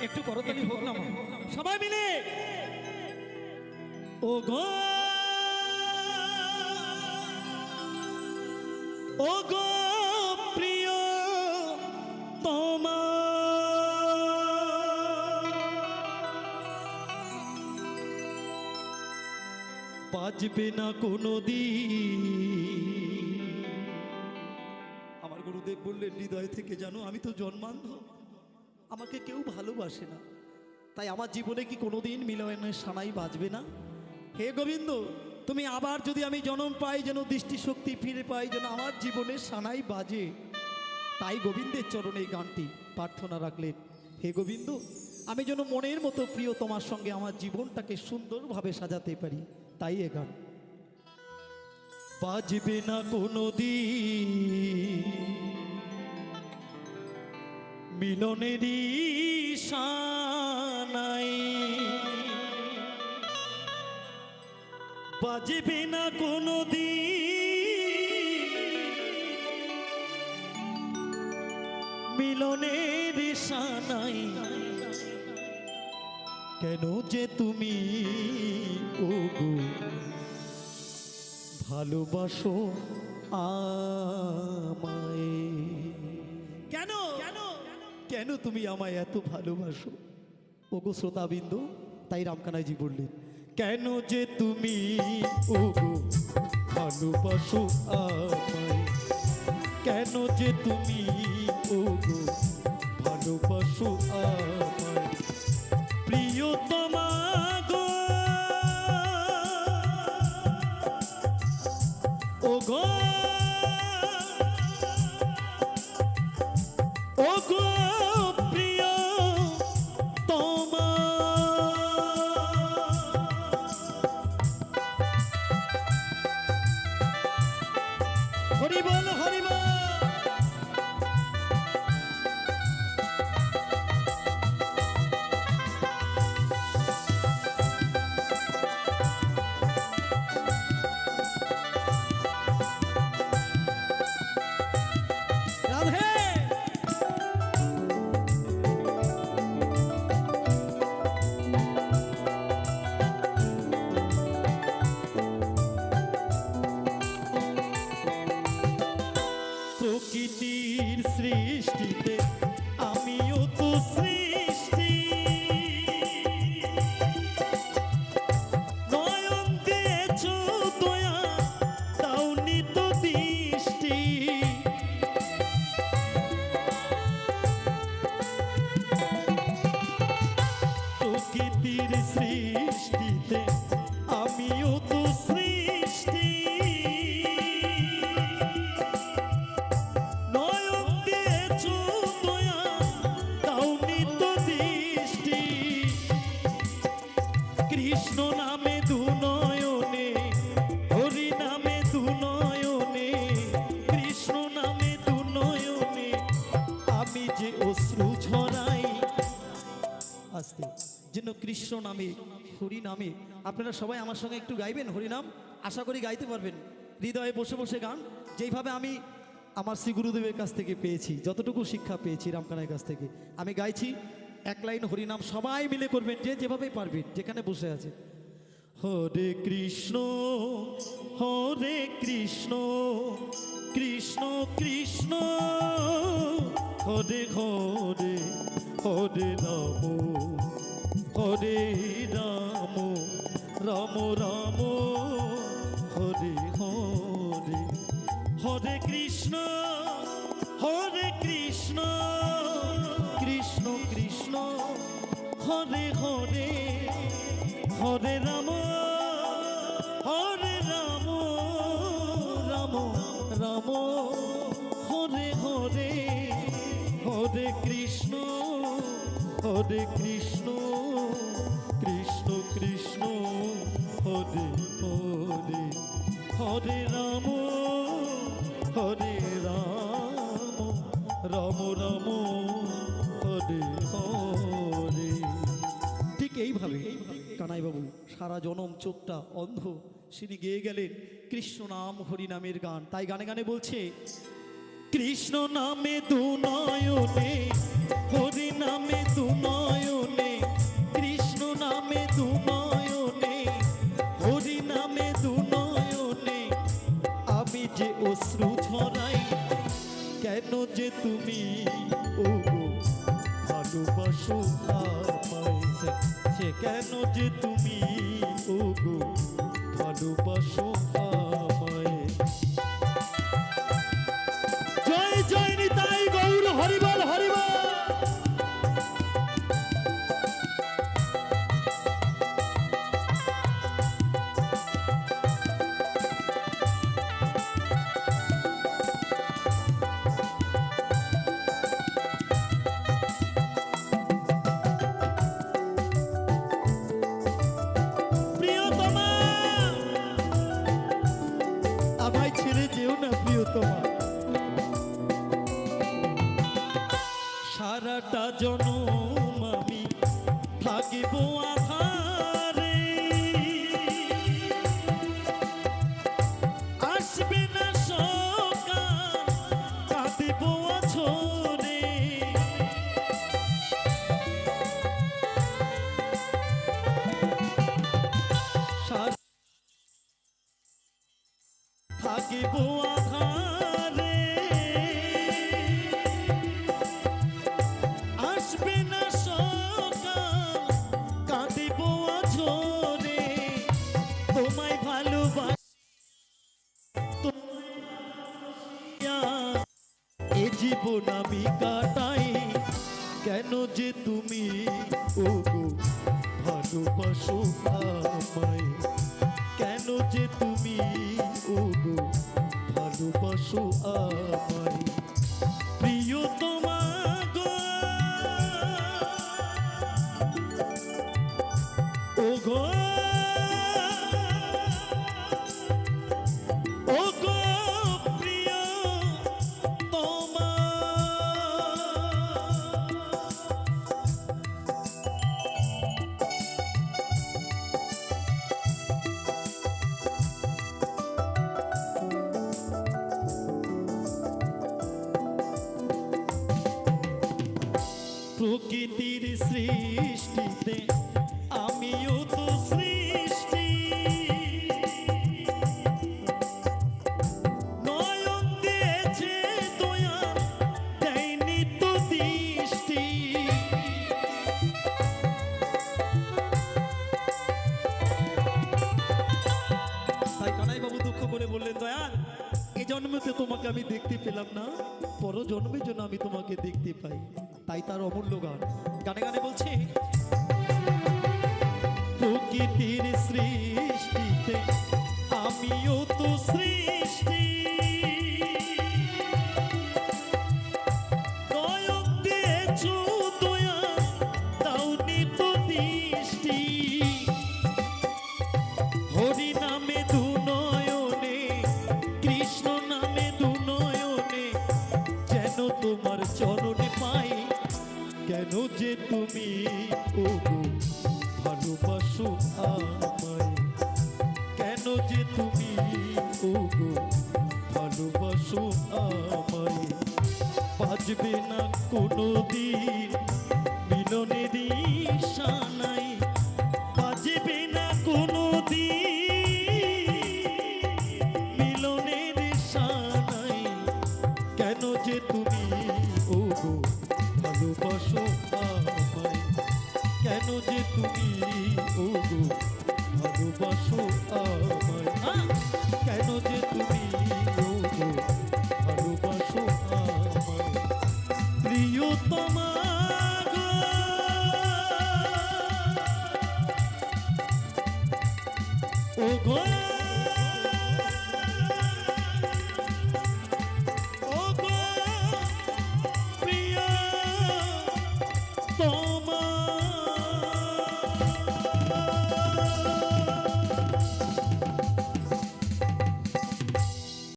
একটু করতালি হোক না মা, সবাই মিলে। ও গো ও গো প্রিয় তোমার বাজবে না কোনো দিন। আমার গুরুদেব বললেন হৃদয় থেকে জানো আমি তো জন্মান্ধ, আমাকে কেউ ভালোবাসে না, তাই আমার জীবনে কি কোনোদিন মিলনের সানাই বাজবে না। হে গোবিন্দ, তুমি আবার যদি আমি জন্ম পাই, যেন দৃষ্টিশক্তি ফিরে পাই, যেন আমার জীবনে সানাই বাজে। তাই গোবিন্দের চরণে এই গানটি প্রার্থনা রাখলেন, হে গোবিন্দ আমি যেন মনের মতো প্রিয় তোমার সঙ্গে আমার জীবনটাকে সুন্দরভাবে সাজাতে পারি। তাই এ গান বাজবে না কোনো দিন মিলনেরই সানাই, বাজবে না কোনো দিন মিলনের সানাই। কেন যে তুমি ওগো ভালোবাসো আমায়, কেন কেন কেন তুমি আমায় এত ভালোবাসো ওগো শ্রোতাবিন্দু। তাই রামকানাইজি বললেন, কেন যে তুমি ওগো ভালোবাসো আমায়, কেন যে তুমি ওগো ভালোবাসো আমায়। প্রিয়তমা গো ওগো ওগো প্রিয় তোমা, হরি বল হরি বল। প্রকৃতির সৃষ্টিতে আমিও তো সৃষ্টি, নয়ন দিয়েছ দয়া দাওনি তো দৃষ্টি। প্রকৃতির সৃষ্টিতে আমিও তো সৃষ্টি, কৃষ্ণ নামে দু নয়নে হরি নামে দু নয়নে, কৃষ্ণ নামে দু নয়নে আমি যে অশ্রু ঝরাই। আস্তে যেন কৃষ্ণ নামে হরি নামে। আপনারা সবাই আমার সঙ্গে একটু গাইবেন হরিনাম, আশা করি গাইতে পারবেন। হৃদয়ে বসে বসে গান, যেইভাবে আমি আমার শ্রী গুরুদেবের কাছ থেকে পেয়েছি, যতটুকু শিক্ষা পেয়েছি রামকানাইয়ের কাছ থেকে আমি গাইছি। এক লাইন হরিনাম সবাই মিলে করবেন, যে যেভাবে পারবেন, যেখানে বসে আছে। হরে কৃষ্ণ কৃষ্ণ কৃষ্ণ হরে হরে হরে রাম হরে রাম রাম রাম হরে হরে। হরে কৃষ্ণ কৃষ্ণ কৃষ্ণ হরে হরে হরে রাম রাম রাম হরে হরে। হরে কৃষ্ণ কৃষ্ণ কৃষ্ণ হরে হরে হরে রাম রাম রাম হরে হরে। ঠিক এইভাবে কানাইবাবু সারা জনম চোখটা অন্ধ তিনি গেয়ে গেলেন কৃষ্ণ নাম হরি নামের গান। তাই গানে গানে বলছে, কৃষ্ণ নামে দু নয়নে হরি নামে দু নয়নে অশ্রু ঝরাই কেন যে তুমি ওগো ভালোবাসো আমায় সে কেন যে তুমি ওগো ভালোবাসো আমায় জয় জয় নিতাই গৌর হরিবল হরিবল আমায় ছেড়ে যেও না প্রিয়তমা সারাটা জনম আমি থাকিব আধারে আসবে না সকাল কাঁদিব আছরে থাকিব আধারে আসবে না সকাল কাঁদিব আছরে তোমায় ভালোবাসি এ জীবন আমি কাটাই কেন যে তুমি ওগো ভালোবাসো আমায় কেন যে তুমি ওগো ভালোবাসো আমায় প্রিয়তমা গো ওগো ওগো প্রিয়তমা প্রকৃতির সৃষ্টিতে আমিও তো সৃষ্টি নয়ন দিয়েছে দয়া দেয়নি তো দৃষ্টি তাই কানাই বাবু দুঃখ করে বললেন দয়াল এ জন্মতে তোমাকে আমি দেখতে পেলাম না পর জন্মের জন্য আমি তোমাকে দেখতে পাই তাই তার অমূল্য গান গানে গানে বলছে প্রকৃতির সৃষ্টিতে আমিও তো সৃষ্টি নয়ন দিয়েছো দয়া দাওনি তো দৃষ্টি হরি নামে দু নয়নে কৃষ্ণ নামে দু নয়নে যেন তোমার চরণে পাই কেন যে তুমি ওগো ভালোবাসো আমায় কেন যে তুমি ওগো ভালোবাসো আমায় বাজবে না কোনো দিন মিলনের সানাই বাজবে না কোনো দিন মিলনের সানাই কেন যে তুমি ওগো ভালোবাসো আমায় কেন যে তুমি ওগো ভালোবাসো আমায় কেন যে তুমি ওগো ভালোবাসো আমায় প্রিয়তমা গো ওগো